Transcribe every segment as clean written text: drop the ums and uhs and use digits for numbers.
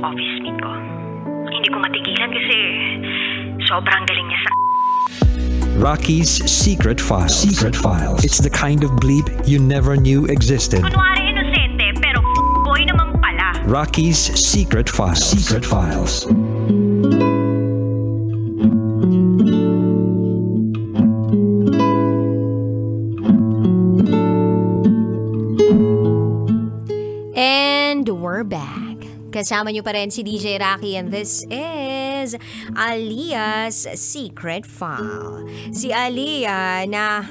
office mate ko. Hindi ko matigilan kasi sobrang galing niya sa... Rocky's Secret Files. It's the kind of bleep you never knew existed. Kunwari inosente, pero boy naman pala. Rocky's Secret Files. And we're back. Kasama niyo pa rin si DJ Rocky and this is Alia's Secret File. Si Alia na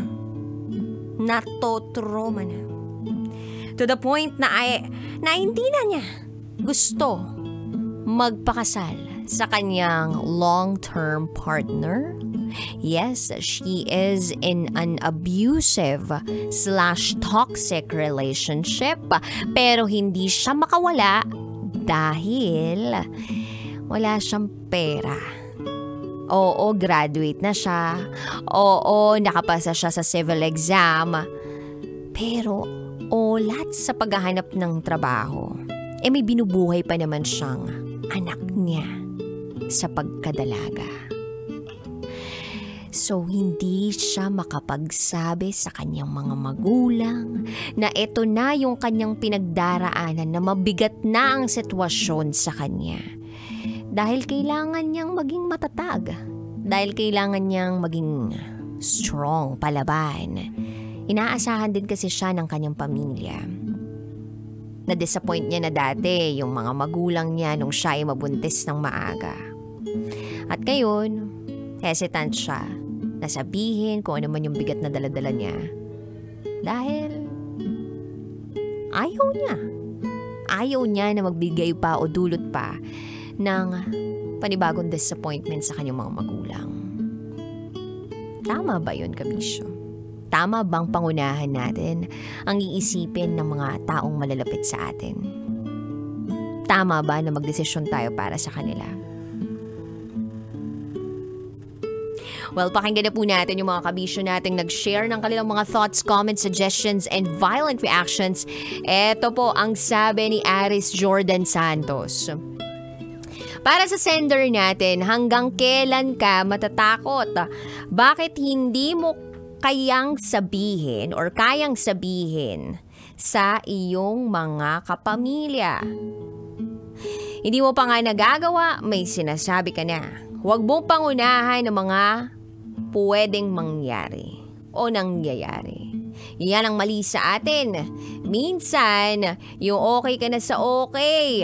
natotrauma na. To the point na hindi na niya gusto magpakasal sa kanyang long-term partner. Yes, she is in an abusive/toxic relationship, pero hindi siya makawala dahil wala siyang pera. Oo, graduate na siya. Oo, nakapasa siya sa civil exam. Pero, ulat sa paghahanap ng trabaho, may binubuhay pa naman siyang anak niya sa pagkadalaga. So, hindi siya makapagsabi sa kanyang mga magulang na ito na yung kanyang pinagdaraanan, na mabigat na ang sitwasyon sa kanya. Dahil kailangan niyang maging matatag. Dahil kailangan niyang maging strong palaban. Inaasahan din kasi siya ng kanyang pamilya. Na-disappoint niya na dati yung mga magulang niya nung siya ay mabuntis ng maaga. At ngayon, hesitant siya na sabihin kung ano man yung bigat na daladala niya. Dahil ayaw niya. Ayaw niya na magbigay pa o dulot pa ng panibagong disappointment sa kanyang mga magulang. Tama ba yun, Kabisyo? Tama bang pangunahan natin ang iisipin ng mga taong malalapit sa atin? Tama ba na magdesisyon tayo para sa kanila? Well, pakinggan na po natin yung mga kabisyo nating nag-share ng kanilang mga thoughts, comments, suggestions, and violent reactions. Ito po ang sabi ni Aris Jordan Santos. Para sa sender natin, hanggang kailan ka matatakot? Bakit hindi mo kayang sabihin sa iyong mga kapamilya? Hindi mo pa nga nagagawa, may sinasabi ka na. Huwag mong pangunahan ng mga pwedeng mangyari o nangyayari. Yan ang mali sa atin. Minsan, yung okay ka na sa okay.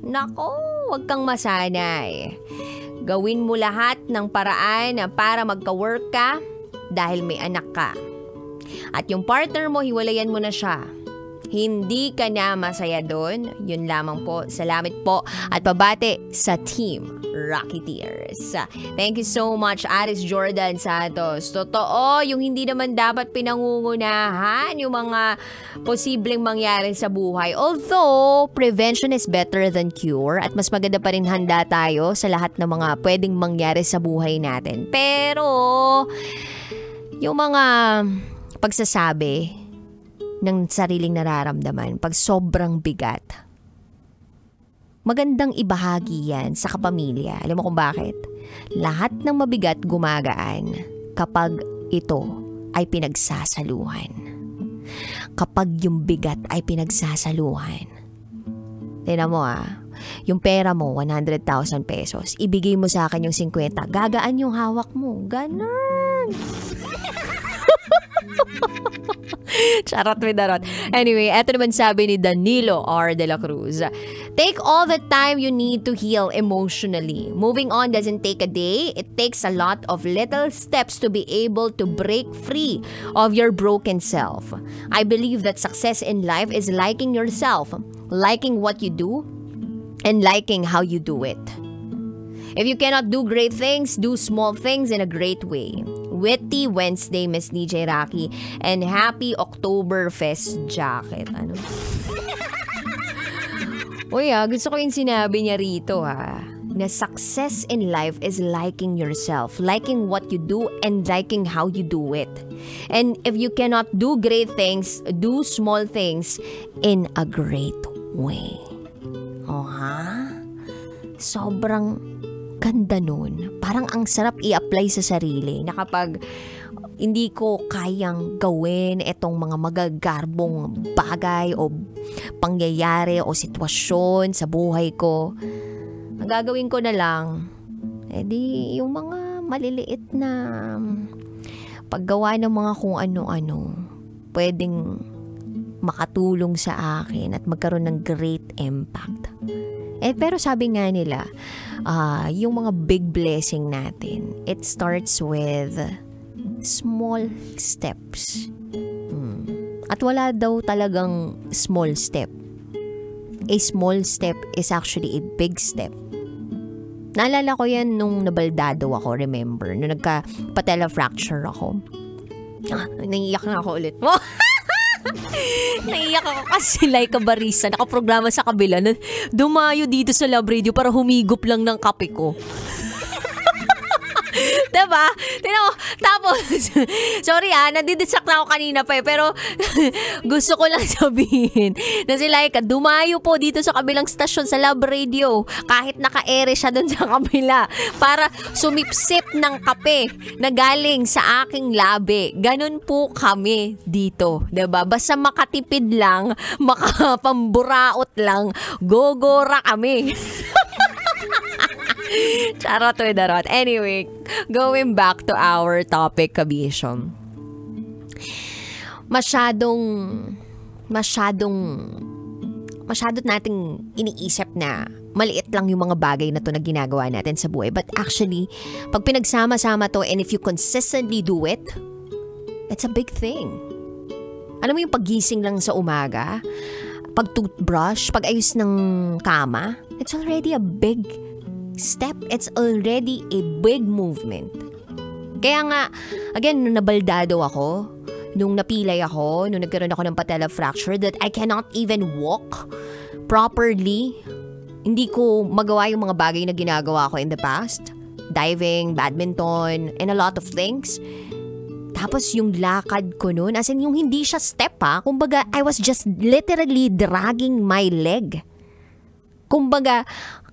Nako, huwag kang masanay. Gawin mo lahat ng paraan para magka-work ka dahil may anak ka. At yung partner mo, hiwalayan mo na siya. Hindi ka na masaya doon. Yun lamang po. Salamat po at pabati sa Team Rocketeers. Thank you so much, Aris Jordan Santos. Totoo, yung hindi naman dapat pinangungunahan yung mga posibleng mangyari sa buhay. Although, prevention is better than cure at mas maganda pa rin handa tayo sa lahat ng mga pwedeng mangyari sa buhay natin. Pero, yung mga pagsasabi ng sariling nararamdaman pag sobrang bigat, magandang ibahagi yan sa kapamilya. Alam mo kung bakit? Lahat ng mabigat gumagaan kapag ito ay pinagsasaluhan. Kapag yung bigat ay pinagsasaluhan. Tingnan mo yung pera mo, 100,000 pesos, ibigay mo sa akin yung 50, gagaan yung hawak mo. Ganon. Charot with darot. Anyway, eto naman sabi ni Danilo R. De La Cruz. Take all the time you need to heal emotionally. Moving on doesn't take a day. It takes a lot of little steps to be able to break free of your broken self. I believe that success in life is liking yourself, liking what you do, and liking how you do it. If you cannot do great things, do small things in a great way. Witty Wednesday, Miss DJ Rocky, and happy Oktoberfest jacket. Ano? Uy, gusto ko yung sinabi niya rito, na success in life is liking yourself, liking what you do, and liking how you do it. And if you cannot do great things, do small things in a great way. Oh, ha? sobrang ganda nun. Parang ang sarap i-apply sa sarili na kapag hindi ko kayang gawin itong mga magagarbong bagay o pangyayari o sitwasyon sa buhay ko, ang gagawin ko na lang, edi yung mga maliliit na paggawa ng mga kung ano-ano, pwedeng makatulong sa akin at magkaroon ng great impact. Pero sabi nga nila, yung mga big blessing natin, it starts with small steps. At wala daw talagang small step. A small step is actually a big step. Naalala ko yan nung nabaldado ako, remember? Nung nagka-patella fracture ako. Naiiyak na ako ulit. Naiiyak ako kasi like a barista, nakaprograma sa kabila na dumayo dito sa Love Radio para humigop lang ng kape ko. Diba? Tapos, sorry nadidistract na ako kanina pa pero gusto ko lang sabihin na si Laika dumayo po dito sa kabilang stasyon sa Love Radio kahit naka-ere siya dun sa kabila para sumipsip ng kape na galing sa aking labi. Ganun po kami dito. Diba? Basta makatipid lang, makapamburaot lang, gogora kami. Charot with the rot. Anyway, going back to our topic, kabishom. Masyado nating iniisip na maliit lang yung mga bagay na to na ginagawa natin sa buhay. But actually, pag pinagsama-sama to and if you consistently do it, it's a big thing. Alam mo yung paggising lang sa umaga, pag toothbrush, pag ayos ng kama, it's already a big step. It's already a big movement. Kaya nga, again, nung nabaldado ako, nung napilay ako, nung nagkaroon ako ng patella fracture that I cannot even walk properly, hindi ko magawa yung mga bagay na ginagawa ko in the past. Diving, badminton, and a lot of things. Tapos yung lakad ko nun, as in yung hindi siya step kumbaga, I was just literally dragging my leg. Kumbaga,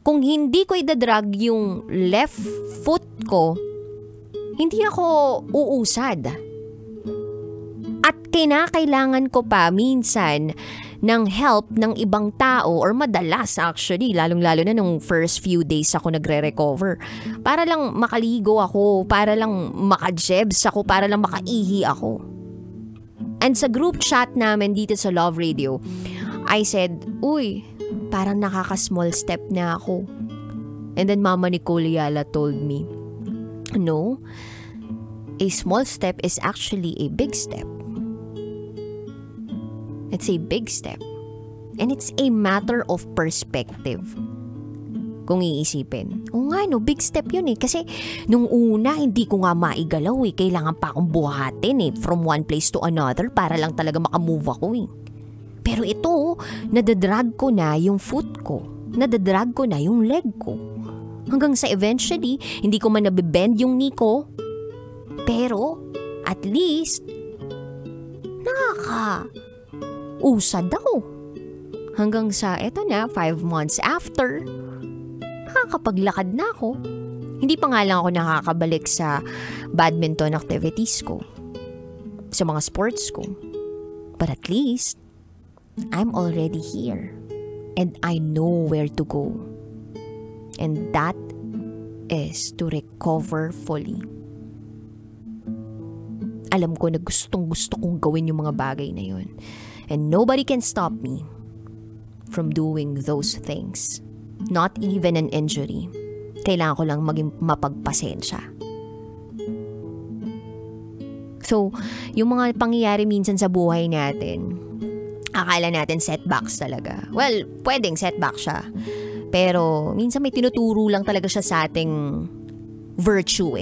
kung hindi ko idadrag yung left foot ko, hindi ako uusad. At kinakailangan ko pa minsan ng help ng ibang tao or madalas actually, lalong-lalo na nung first few days ako nagre-recover. Para lang makaligo ako, para lang makajebs ako, para lang makaihi ako. And sa group chat namin dito sa Love Radio, I said, uy, parang nakaka-small step na ako. And then Mama Nicole Yala told me, no, a small step is actually a big step. It's a big step. And it's a matter of perspective. Kung iisipin. O nga no, big step yun Kasi nung una, hindi ko nga maigalaw Kailangan pa akong buhatin from one place to another para lang talaga makamove ako Pero ito, nadadrag ko na yung foot ko. Nadadrag ko na yung leg ko. Hanggang sa eventually, hindi ko man nabibend yung knee ko. Pero, at least, usad ako. Hanggang sa, eto na, 5 months after, nakakapaglakad na ako. Hindi pa nga lang ako nakakabalik sa badminton activities ko. Sa mga sports ko. But at least, I'm already here. And I know where to go. And that is to recover fully. Alam ko na gustong-gusto kong gawin yung mga bagay na yun. And nobody can stop me from doing those things. Not even an injury. Kailangan ko lang maging mapagpasensya. So, yung mga pangyayari minsan sa buhay natin, akala natin setbacks talaga. Well, pwedeng setback siya. Pero minsan may tinuturo lang talaga siya sa ating virtue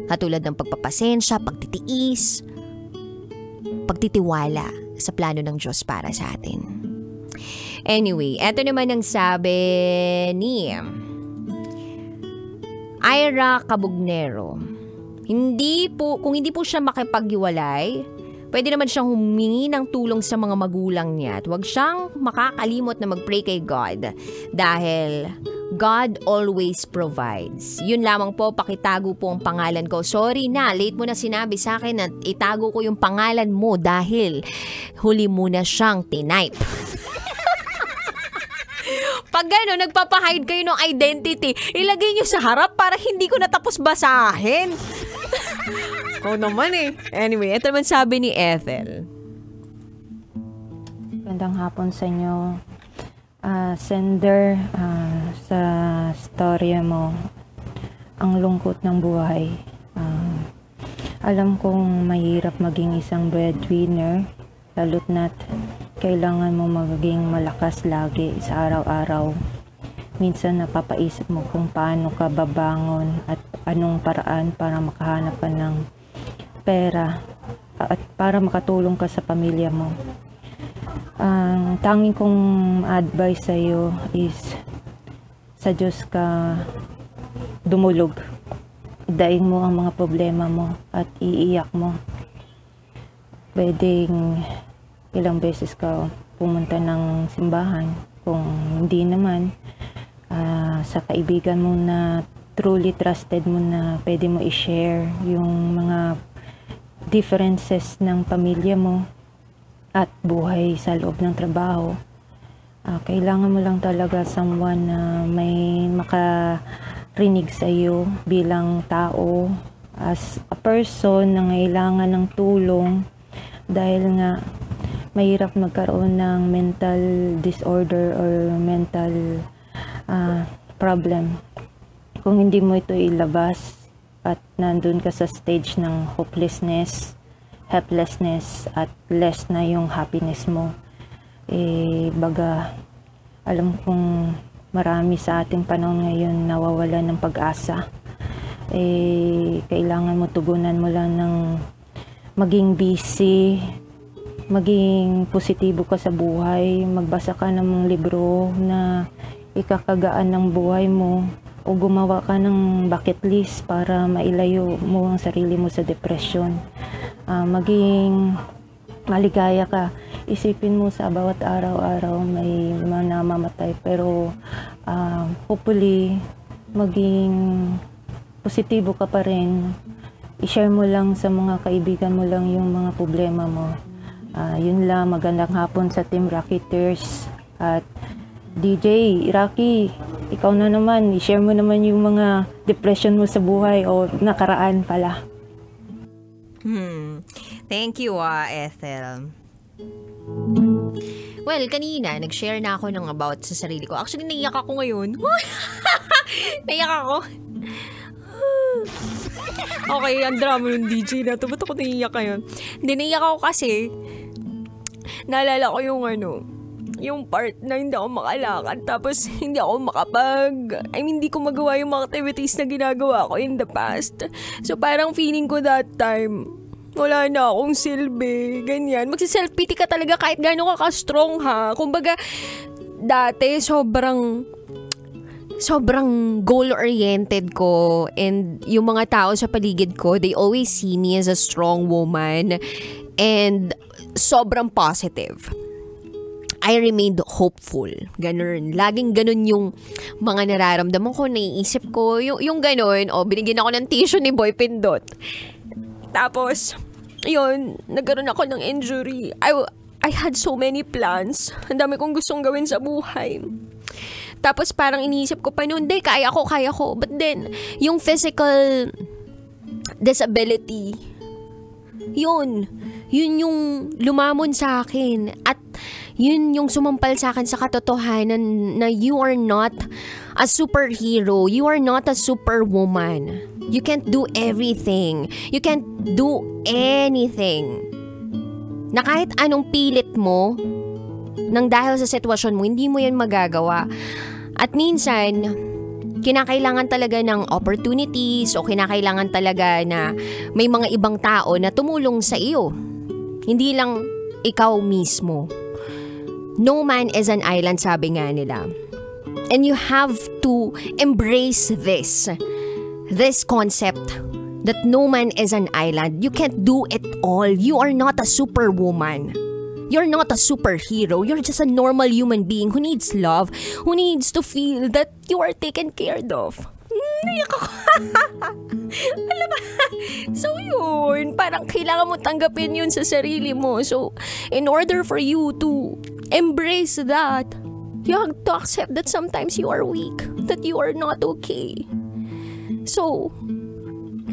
Katulad ng pagpapasensya, pagtitiis, pagtitiwala sa plano ng Diyos para sa atin. Anyway, eto naman ang sabi ni Ira Cabugnero. Kung hindi po siya makipaghiwalay, pwede naman siyang humingi ng tulong sa mga magulang niya at huwag siyang makakalimot na mag-pray kay God dahil God always provides. Yun lamang po, pakitago po ang pangalan ko. Sorry na, late mo na sinabi sa akin na itago ko yung pangalan mo dahil huli mo na siyang tinype. Pag gano'n, nagpapahide kayo ng identity, ilagay nyo sa harap para hindi ko natapos basahin. Oo naman eh. Anyway, ito naman sabi ni Ethel. Magandang hapon sa inyo. Sender, sa storya mo, ang lungkot ng buhay. Alam kong mahirap maging isang breadwinner, lalo't na't kailangan mo maging malakas lagi sa araw-araw. Minsan napapaisip mo kung paano ka babangon at anong paraan para makahanap ka ng pera at para makatulong ka sa pamilya mo. Ang tanging kong advice sa iyo is sa Diyos ka dumulog. Daing mo ang mga problema mo at iiyak mo. Pwedeng ilang beses ka pumunta ng simbahan. Kung hindi naman, sa kaibigan mo na truly trusted mo na pwede mo i-share yung mga differences ng pamilya mo at buhay sa loob ng trabaho. Kailangan mo lang talaga someone na may makarinig sa iyo bilang tao, as a person na kailangan ng tulong dahil nga mahirap magkaroon ng mental disorder or mental problem kung hindi mo ito ilabas at nandun ka sa stage ng hopelessness, helplessness at less na yung happiness mo. Baga, alam kong marami sa ating panahon ngayon nawawala ng pag-asa. Kailangan mo tugunan mo lang ng maging busy, maging positibo ka sa buhay, magbasa ka ng libro na ikakagaan ng buhay mo o gumawa ka ng bucket list para mailayo mo ang sarili mo sa depression. Maging maligaya ka. Isipin mo sa bawat araw-araw may mga namamatay pero hopefully maging positibo ka pa rin. I-share mo lang sa mga kaibigan mo lang yung mga problema mo. Yun lang, magandang hapon sa Team Rocky Tears. At DJ, Rocky, ikaw na naman, i-share mo naman yung mga depression mo sa buhay o nakaraan pala. Thank you, Ethel. Well, kanina, nag-share na ako ng about sa sarili ko. Actually, naiyak ako ngayon. Naiyak ako. Okay, ang drama ng DJ na ito. Ba't ako naiyak ngayon? Hindi, naiyak ako kasi naalala ko yung part na hindi ako makalakad tapos hindi ako hindi ko magawa yung mga activities na ginagawa ko in the past. So parang feeling ko that time, wala na akong silbi, ganyan. Magsi-self-pity ka talaga kahit gaano ka ka-strong ha. Kumbaga, dati sobrang goal-oriented ko and yung mga tao sa paligid ko, they always see me as a strong woman and sobrang positive. I remained hopeful. Ganun. Laging ganun yung mga nararamdaman ko, naiisip ko. Yung ganun, binigyan ako ng tissue ni Boy Pindot. Tapos, yun, nagkaroon ako ng injury. I had so many plans. Ang dami kong gustong gawin sa buhay. Tapos parang iniisip ko pa noon, kaya ko. But then, yung physical disability, yun yung lumamon sa akin. At yun yung sumampal sa akin sa katotohanan na you are not a superhero. You are not a superwoman. You can't do everything. You can't do anything. Na kahit anong pilit mo, nang dahil sa sitwasyon mo, hindi mo yan magagawa. At minsan, kinakailangan talaga ng opportunities o kinakailangan talaga na may mga ibang tao na tumulong sa iyo. Hindi lang ikaw mismo. No man is an island, sabi nga nila. And you have to embrace this concept that no man is an island. You can't do it all. You are not a superwoman. You're not a superhero. You're just a normal human being who needs love, who needs to feel that you are taken care of. Naiyak ako. Alam ba? So yun, parang kailangan mo tanggapin yun sa sarili mo. So, in order for you to embrace that, you have to accept that sometimes you are weak, that you are not okay. So,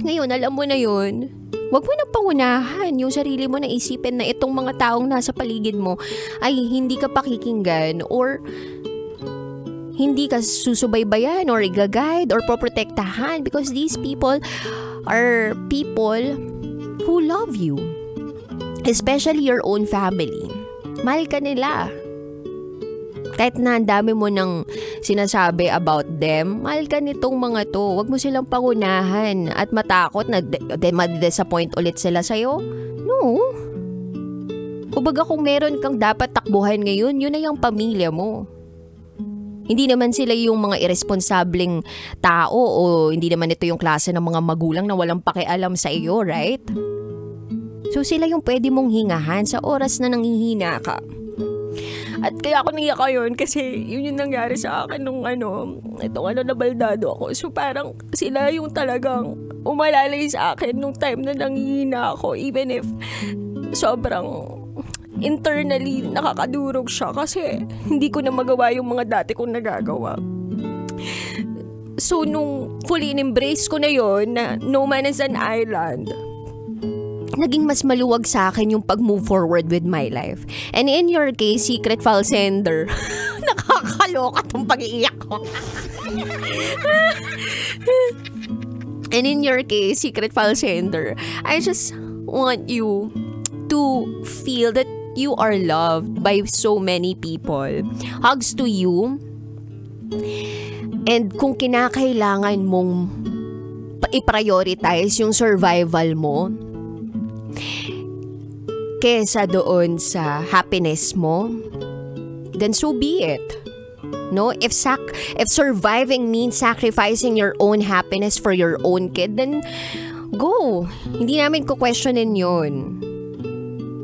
ngayon, alam mo na yun. Huwag mo na pangunahan yung sarili mo na isipin na itong mga taong nasa paligid mo ay hindi ka pakikinggan or hindi ka susubaybayan or i-guide or poprotektahan because these people are people who love you. Especially your own family. Mahal ka nila. Kahit na ang dami mo nang sinasabi about them, mahal ka nitong mga to. Huwag mo silang pangunahan at matakot na ma-disappoint ulit sila sa'yo. No. Kumbaga kung meron kang dapat takbuhan ngayon, yun na yung pamilya mo. Hindi naman sila yung mga irresponsableng tao o hindi naman ito yung klase ng mga magulang na walang pakialam sa iyo, right? So sila yung pwede mong hingahan sa oras na nanghihina ka. At kaya ako naiyak yun kasi yun yung nangyari sa akin nung nabaldado ako. So parang sila yung talagang umalalay sa akin nung time na nanghihina ako. Even if sobrang internally nakakadurog siya kasi hindi ko na magawa yung mga dati kong nagagawa. So nung fully in-embrace ko na yun na no man is an island, naging mas maluwag sa akin yung pag-move forward with my life. And in your case, secret file sender, nakakaloka tong pag-iiyak ko. And in your case, secret file sender, I just want you to feel that you are loved by so many people. Hugs to you. And kung kinakailangan mong i-prioritize yung survival mo kesa doon sa happiness mo, then so be it. No, if surviving means sacrificing your own happiness for your own kid, then go. Hindi namin ko-questionin yun.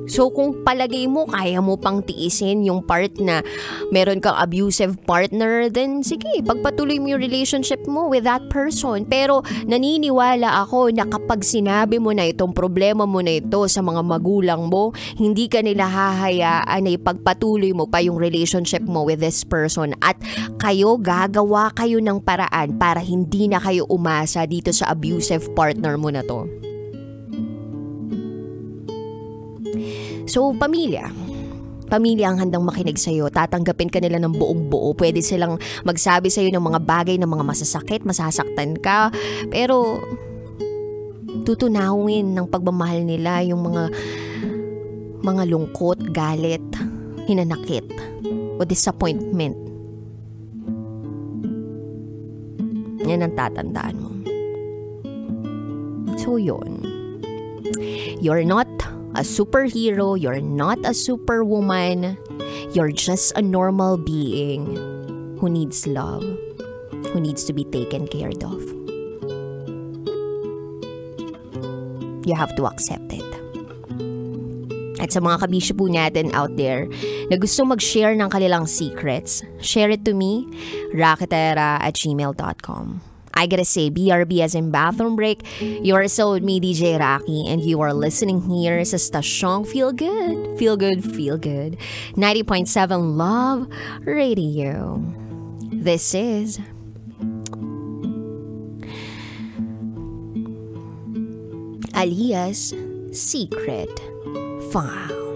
So kung palagay mo, kaya mo pang tiisin yung part na meron kang abusive partner, then sige, pagpatuloy mo yung relationship mo with that person. Pero naniniwala ako na kapag sinabi mo na itong problema mo na ito sa mga magulang mo, hindi ka nila hahayaan na ipagpatuloy mo pa yung relationship mo with this person. At gagawa kayo ng paraan para hindi na kayo umasa dito sa abusive partner mo na to. So, pamilya ang handang makinig sa'yo. Tatanggapin ka nila ng buong buo. Pwede silang magsabi sa'yo ng mga bagay na mga masasakit, masasaktan ka. Pero, tutunawin ng pagmamahal nila yung mga lungkot, galit, hinanakit, o disappointment. Yan ang tatandaan mo. So, yun. You're not a superhero, you're not a superwoman, you're just a normal being who needs love, who needs to be taken care of. You have to accept it. At sa mga kabisyo po natin out there na gusto mag-share ng kanilang secrets, share it to me, raketera@gmail.com. I gotta say, BRB as in bathroom break. You are so with me, DJ Rocky, and you are listening here sa Stasyong Feel Good. Feel Good, Feel Good. 90.7 Love Radio. This is Alias Secret File.